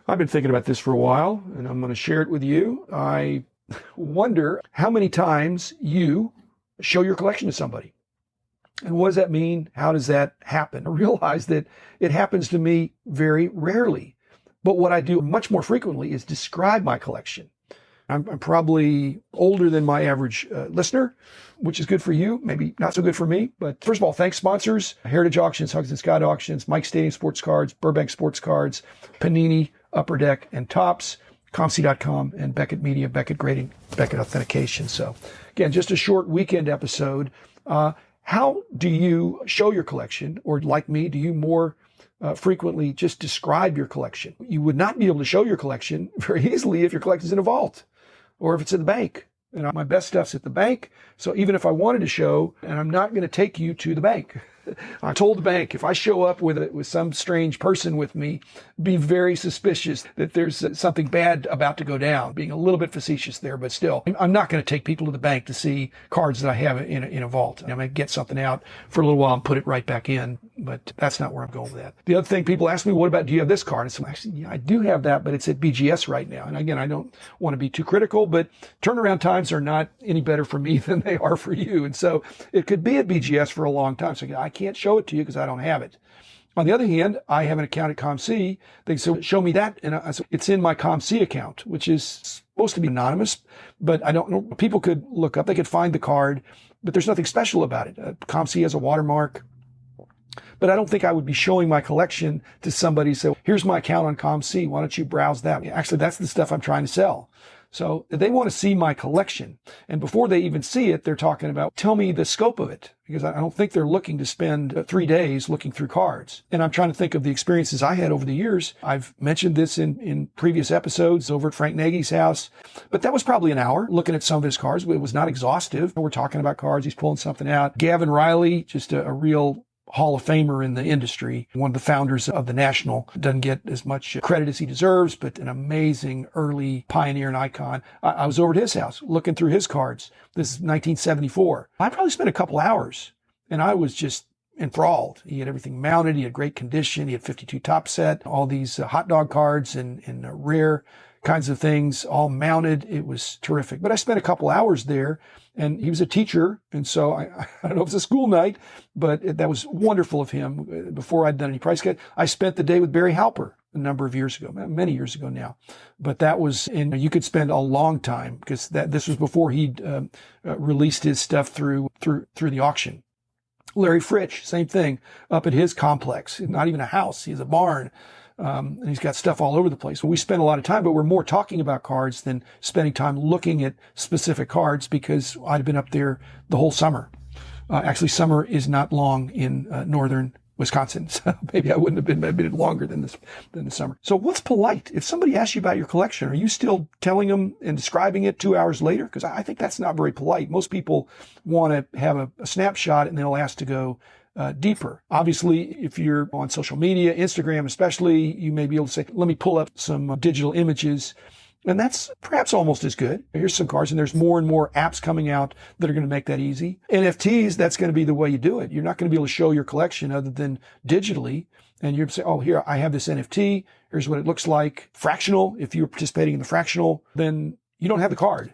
I've been thinking about this for a while, and I'm going to share it with you. I wonder how many times you show your collection to somebody. And what does that mean? How does that happen? I realize that it happens to me very rarely. But what I do much more frequently is describe my collection. I'm probably older than my average listener, which is good for you, maybe not so good for me. But first of all, thanks sponsors: Heritage Auctions, Huggins and Scott Auctions, Mike Stadium Sports Cards, Burbank Sports Cards, Panini, Upper Deck, and Topps, ComC.com, and Beckett Media, Beckett Grading, Beckett Authentication. So again, just a short weekend episode. How do you show your collection? Or like me, do you more frequently just describe your collection? You would not be able to show your collection very easily if your collection's in a vault or if it's in the bank. And my best stuff's at the bank. So even if I wanted to show, and I'm not going to take you to the bank. I told the bank, if I show up with some strange person with me, be very suspicious that there's something bad about to go down. Being a little bit facetious there, but still, I'm not going to take people to the bank to see cards that I have in a vault. I'm going to get something out for a little while and put it right back in, but that's not where I'm going with that. The other thing people ask me, what about, do you have this card? And so actually, yeah, I do have that, but it's at BGS right now. And again, I don't want to be too critical, but turnaround times are not any better for me than they are for you. And so it could be at BGS for a long time. So I can't show it to you because I don't have it. On the other hand, I have an account at ComC. They say, show me that. And it's in my ComC account, which is supposed to be anonymous, but I don't know. People could look up, they could find the card, but there's nothing special about it. ComC has a watermark, but I don't think I would be showing my collection to somebody. So here's my account on ComC. Why don't you browse that? Actually, that's the stuff I'm trying to sell. So they want to see my collection. And before they even see it, they're talking about, tell me the scope of it. Because I don't think they're looking to spend 3 days looking through cards. And I'm trying to think of the experiences I had over the years. I've mentioned this in previous episodes over at Frank Nagy's house. But that was probably an hour looking at some of his cards. It was not exhaustive. We're talking about cards. He's pulling something out. Gavin Riley, just a real Hall of Famer in the industry, one of the founders of the National, doesn't get as much credit as he deserves, but an amazing early pioneer and icon. I was over at his house looking through his cards. This is 1974. I probably spent a couple hours, and I was just enthralled. He had everything mounted. He had great condition. He had 52 top set, all these hot dog cards and rare kinds of things all mounted. It was terrific. But I spent a couple hours there, and he was a teacher. And so I don't know if it's a school night, but that was wonderful of him. Before I'd done any price cut, I spent the day with Barry Halper a number of years ago, many years ago now. But that was, and you could spend a long time because this was before he'd released his stuff through the auction. Larry Fritsch, same thing, up at his complex. Not even a house, he has a barn. And he's got stuff all over the place. We spend a lot of time, but we're more talking about cards than spending time looking at specific cards because I'd been up there the whole summer. Actually, summer is not long in northern Wisconsin, so maybe I wouldn't have been a bit longer than the summer. So what's polite? If somebody asks you about your collection, are you still telling them and describing it 2 hours later? Because I think that's not very polite. Most people want to have a snapshot and they'll ask to go deeper. Obviously, if you're on social media, Instagram especially, you may be able to say, let me pull up some digital images. And that's perhaps almost as good. Here's some cards, and there's more and more apps coming out that are going to make that easy. NFTs, that's going to be the way you do it. You're not going to be able to show your collection other than digitally. And you're say, oh, here, I have this NFT. Here's what it looks like. Fractional, if you're participating in the fractional, then you don't have the card.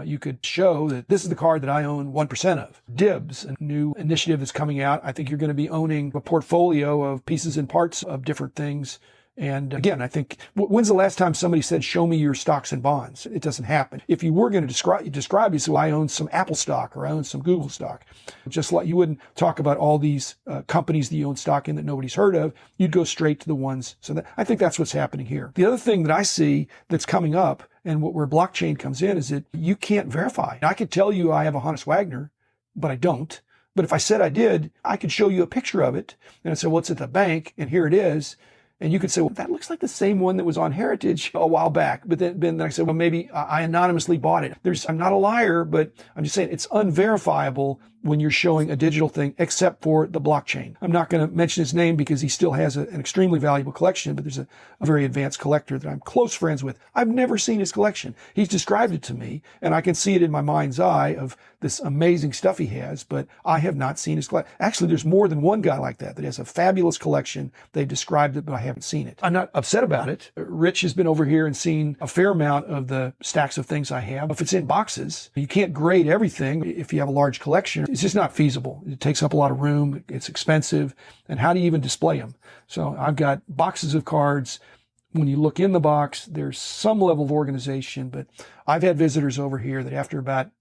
You could show that this is the card that I own 1% of. Dibs, a new initiative that's coming out. I think you're going to be owning a portfolio of pieces and parts of different things. And again, I think, when's the last time somebody said, show me your stocks and bonds? It doesn't happen. If you were going to describe, you say, well, I own some Apple stock or I own some Google stock. Just like you wouldn't talk about all these companies that you own stock in that nobody's heard of. You'd go straight to the ones. So I think that's what's happening here. The other thing that I see that's coming up and where blockchain comes in is that you can't verify. I could tell you I have a Honus Wagner, but I don't. But if I said I did, I could show you a picture of it. And I'd say, well, it's at the bank and here it is. And you could say, well, that looks like the same one that was on Heritage a while back. But then I said, well, maybe I anonymously bought it. I'm not a liar, but I'm just saying it's unverifiable when you're showing a digital thing, except for the blockchain. I'm not going to mention his name because he still has an extremely valuable collection, but there's a very advanced collector that I'm close friends with. I've never seen his collection. He's described it to me, and I can see it in my mind's eye of this amazing stuff he has, but I have not seen his collection. Actually, there's more than one guy like that has a fabulous collection. They've described it, but I haven't seen it. I'm not upset about it. Rich has been over here and seen a fair amount of the stacks of things I have. If it's in boxes, you can't grade everything if you have a large collection. It's just not feasible. It takes up a lot of room. It's expensive. And how do you even display them? So I've got boxes of cards. When you look in the box, there's some level of organization, but I've had visitors over here that after about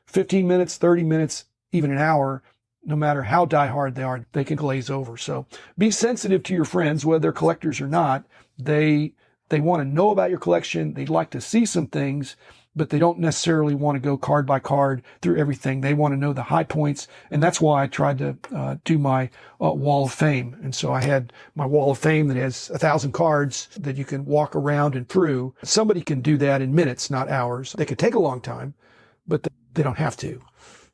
15 minutes, 30 minutes, even an hour, no matter how diehard they are, they can glaze over. So be sensitive to your friends, whether they're collectors or not. They want to know about your collection. They'd like to see some things, but they don't necessarily want to go card by card through everything. They want to know the high points. And that's why I tried to do my wall of fame. And so I had my wall of fame that has 1,000 cards that you can walk around and through. Somebody can do that in minutes, not hours. They could take a long time, but they don't have to.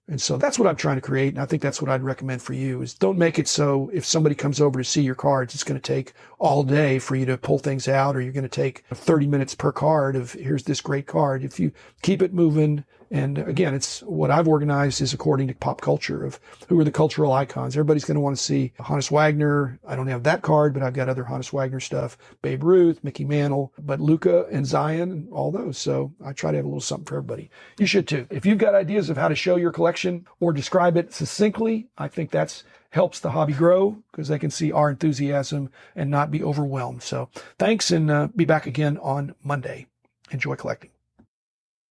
And so that's what I'm trying to create. And I think that's what I'd recommend for you is don't make it so if somebody comes over to see your cards, it's going to take all day for you to pull things out, or you're going to take 30 minutes per card of here's this great card. If you keep it moving, and again, it's what I've organized is according to pop culture of who are the cultural icons. Everybody's going to want to see Honus Wagner. I don't have that card, but I've got other Honus Wagner stuff, Babe Ruth, Mickey Mantle, but Luca and Zion and all those. So I try to have a little something for everybody. You should too. If you've got ideas of how to show your collection or describe it succinctly, I think that's helps the hobby grow because they can see our enthusiasm and not be overwhelmed. So thanks, and be back again on Monday. Enjoy collecting.